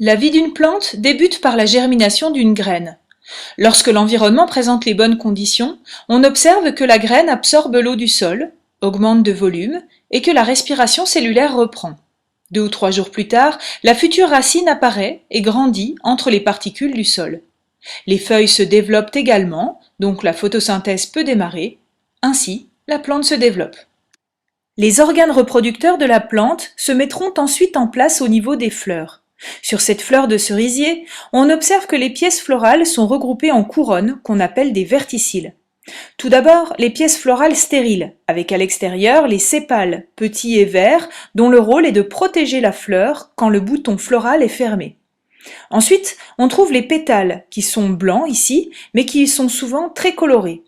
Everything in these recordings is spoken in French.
La vie d'une plante débute par la germination d'une graine. Lorsque l'environnement présente les bonnes conditions, on observe que la graine absorbe l'eau du sol, augmente de volume et que la respiration cellulaire reprend. 2 ou 3 jours plus tard, la future racine apparaît et grandit entre les particules du sol. Les feuilles se développent également, donc la photosynthèse peut démarrer. Ainsi, la plante se développe. Les organes reproducteurs de la plante se mettront ensuite en place au niveau des fleurs. Sur cette fleur de cerisier, on observe que les pièces florales sont regroupées en couronnes qu'on appelle des verticilles. Tout d'abord, les pièces florales stériles, avec à l'extérieur les sépales, petits et verts, dont le rôle est de protéger la fleur quand le bouton floral est fermé. Ensuite, on trouve les pétales, qui sont blancs ici, mais qui sont souvent très colorés.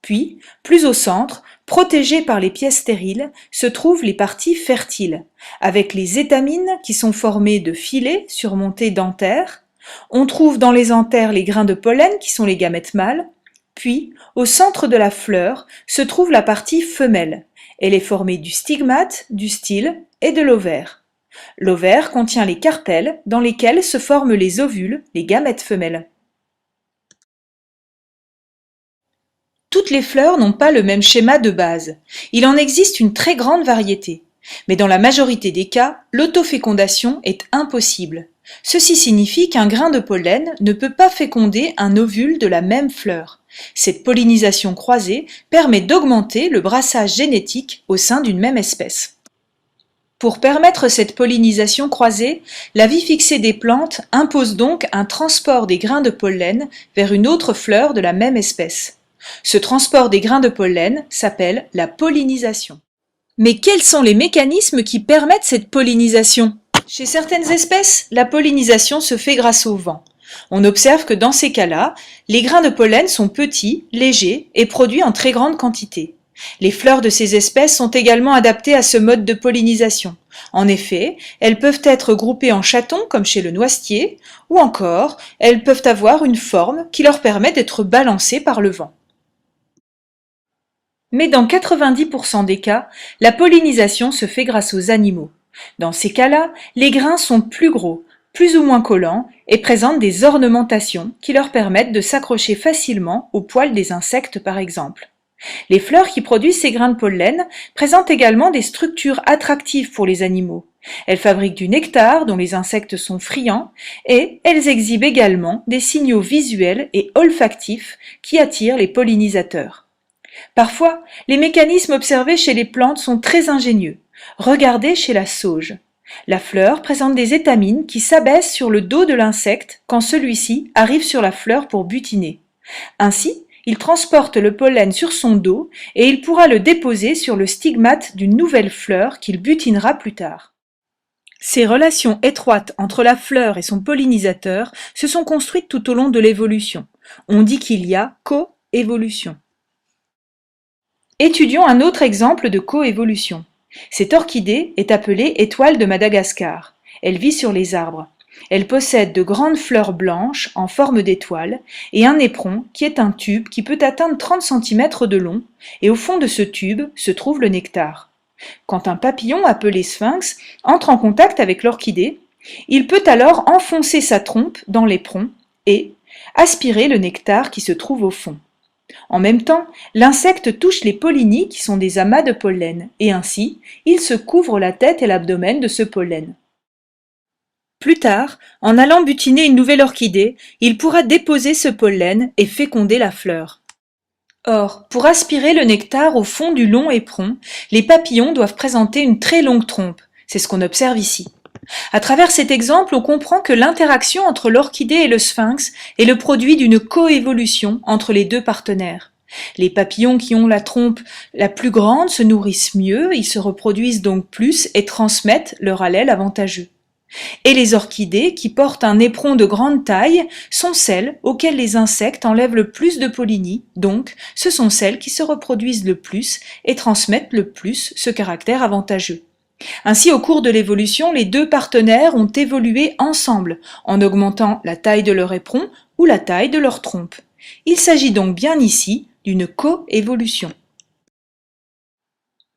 Puis, plus au centre, protégées par les pièces stériles, se trouvent les parties fertiles, avec les étamines qui sont formées de filets surmontés d'anthères. On trouve dans les anthères les grains de pollen qui sont les gamètes mâles. Puis, au centre de la fleur, se trouve la partie femelle. Elle est formée du stigmate, du style et de l'ovaire. L'ovaire contient les carpelles dans lesquelles se forment les ovules, les gamètes femelles. Toutes les fleurs n'ont pas le même schéma de base. Il en existe une très grande variété. Mais dans la majorité des cas, l'autofécondation est impossible. Ceci signifie qu'un grain de pollen ne peut pas féconder un ovule de la même fleur. Cette pollinisation croisée permet d'augmenter le brassage génétique au sein d'une même espèce. Pour permettre cette pollinisation croisée, la vie fixée des plantes impose donc un transport des grains de pollen vers une autre fleur de la même espèce. Ce transport des grains de pollen s'appelle la pollinisation. Mais quels sont les mécanismes qui permettent cette pollinisation? Chez certaines espèces, la pollinisation se fait grâce au vent. On observe que dans ces cas-là, les grains de pollen sont petits, légers et produits en très grande quantité. Les fleurs de ces espèces sont également adaptées à ce mode de pollinisation. En effet, elles peuvent être groupées en chatons comme chez le noisetier, ou encore, elles peuvent avoir une forme qui leur permet d'être balancées par le vent. Mais dans 90% des cas, la pollinisation se fait grâce aux animaux. Dans ces cas-là, les grains sont plus gros, plus ou moins collants et présentent des ornementations qui leur permettent de s'accrocher facilement aux poils des insectes par exemple. Les fleurs qui produisent ces grains de pollen présentent également des structures attractives pour les animaux. Elles fabriquent du nectar dont les insectes sont friands et elles exhibent également des signaux visuels et olfactifs qui attirent les pollinisateurs. Parfois, les mécanismes observés chez les plantes sont très ingénieux. Regardez chez la sauge. La fleur présente des étamines qui s'abaissent sur le dos de l'insecte quand celui-ci arrive sur la fleur pour butiner. Ainsi, il transporte le pollen sur son dos et il pourra le déposer sur le stigmate d'une nouvelle fleur qu'il butinera plus tard. Ces relations étroites entre la fleur et son pollinisateur se sont construites tout au long de l'évolution. On dit qu'il y a coévolution. Étudions un autre exemple de coévolution. Cette orchidée est appelée étoile de Madagascar. Elle vit sur les arbres. Elle possède de grandes fleurs blanches en forme d'étoile et un éperon qui est un tube qui peut atteindre 30 cm de long et au fond de ce tube se trouve le nectar. Quand un papillon appelé sphinx entre en contact avec l'orchidée, il peut alors enfoncer sa trompe dans l'éperon et aspirer le nectar qui se trouve au fond. En même temps, l'insecte touche les pollinies qui sont des amas de pollen et ainsi, il se couvre la tête et l'abdomen de ce pollen. Plus tard, en allant butiner une nouvelle orchidée, il pourra déposer ce pollen et féconder la fleur. Or, pour aspirer le nectar au fond du long éperon, les papillons doivent présenter une très longue trompe. C'est ce qu'on observe ici. À travers cet exemple, on comprend que l'interaction entre l'orchidée et le sphinx est le produit d'une coévolution entre les deux partenaires. Les papillons qui ont la trompe la plus grande se nourrissent mieux, ils se reproduisent donc plus et transmettent leur allèle avantageux. Et les orchidées, qui portent un éperon de grande taille, sont celles auxquelles les insectes enlèvent le plus de pollinie, donc ce sont celles qui se reproduisent le plus et transmettent le plus ce caractère avantageux. Ainsi, au cours de l'évolution, les deux partenaires ont évolué ensemble, en augmentant la taille de leur éperon ou la taille de leur trompe. Il s'agit donc bien ici d'une coévolution.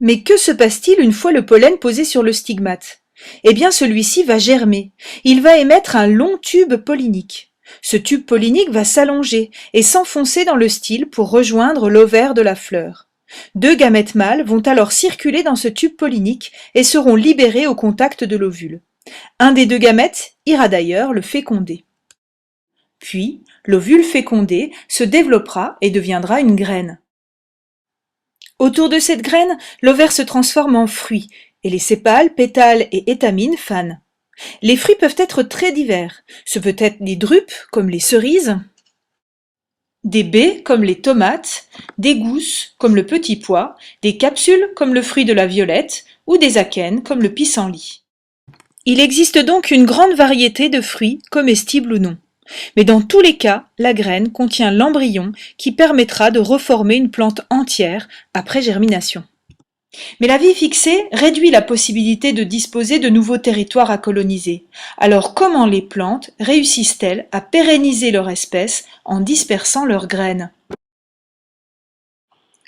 Mais que se passe-t-il une fois le pollen posé sur le stigmate? Eh bien celui-ci va germer. Il va émettre un long tube pollinique. Ce tube pollinique va s'allonger et s'enfoncer dans le style pour rejoindre l'ovaire de la fleur. Deux gamètes mâles vont alors circuler dans ce tube pollinique et seront libérés au contact de l'ovule. Un des deux gamètes ira d'ailleurs le féconder. Puis, l'ovule fécondé se développera et deviendra une graine. Autour de cette graine, l'ovaire se transforme en fruit et les sépales, pétales et étamines fanent. Les fruits peuvent être très divers. Ce peut être des drupes comme les cerises, des baies comme les tomates, des gousses comme le petit pois, des capsules comme le fruit de la violette ou des akènes comme le pissenlit. Il existe donc une grande variété de fruits, comestibles ou non. Mais dans tous les cas, la graine contient l'embryon qui permettra de reformer une plante entière après germination. Mais la vie fixée réduit la possibilité de disposer de nouveaux territoires à coloniser. Alors comment les plantes réussissent-elles à pérenniser leur espèce en dispersant leurs graines?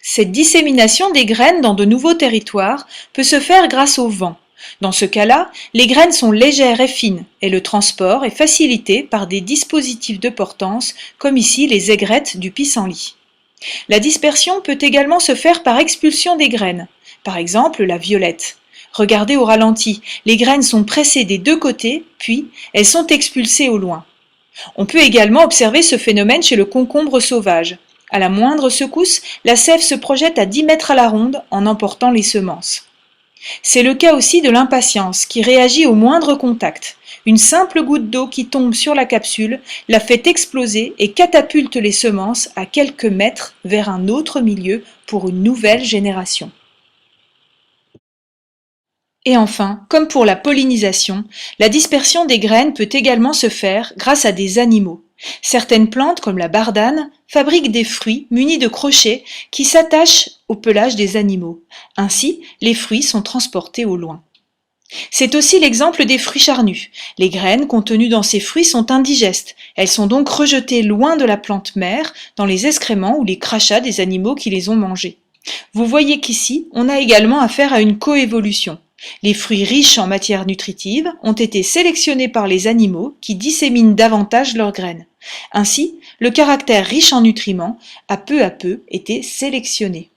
Cette dissémination des graines dans de nouveaux territoires peut se faire grâce au vent. Dans ce cas-là, les graines sont légères et fines et le transport est facilité par des dispositifs de portance comme ici les aigrettes du pissenlit. La dispersion peut également se faire par expulsion des graines, par exemple la violette. Regardez au ralenti, les graines sont pressées des deux côtés, puis elles sont expulsées au loin. On peut également observer ce phénomène chez le concombre sauvage. À la moindre secousse, la sève se projette à 10 mètres à la ronde en emportant les semences. C'est le cas aussi de l'impatience qui réagit au moindre contact. Une simple goutte d'eau qui tombe sur la capsule la fait exploser et catapulte les semences à quelques mètres vers un autre milieu pour une nouvelle génération. Et enfin, comme pour la pollinisation, la dispersion des graines peut également se faire grâce à des animaux. Certaines plantes, comme la bardane, fabriquent des fruits munis de crochets qui s'attachent au pelage des animaux. Ainsi, les fruits sont transportés au loin. C'est aussi l'exemple des fruits charnus. Les graines contenues dans ces fruits sont indigestes. Elles sont donc rejetées loin de la plante mère, dans les excréments ou les crachats des animaux qui les ont mangées. Vous voyez qu'ici, on a également affaire à une coévolution. Les fruits riches en matières nutritives ont été sélectionnés par les animaux qui disséminent davantage leurs graines. Ainsi, le caractère riche en nutriments a peu à peu été sélectionné.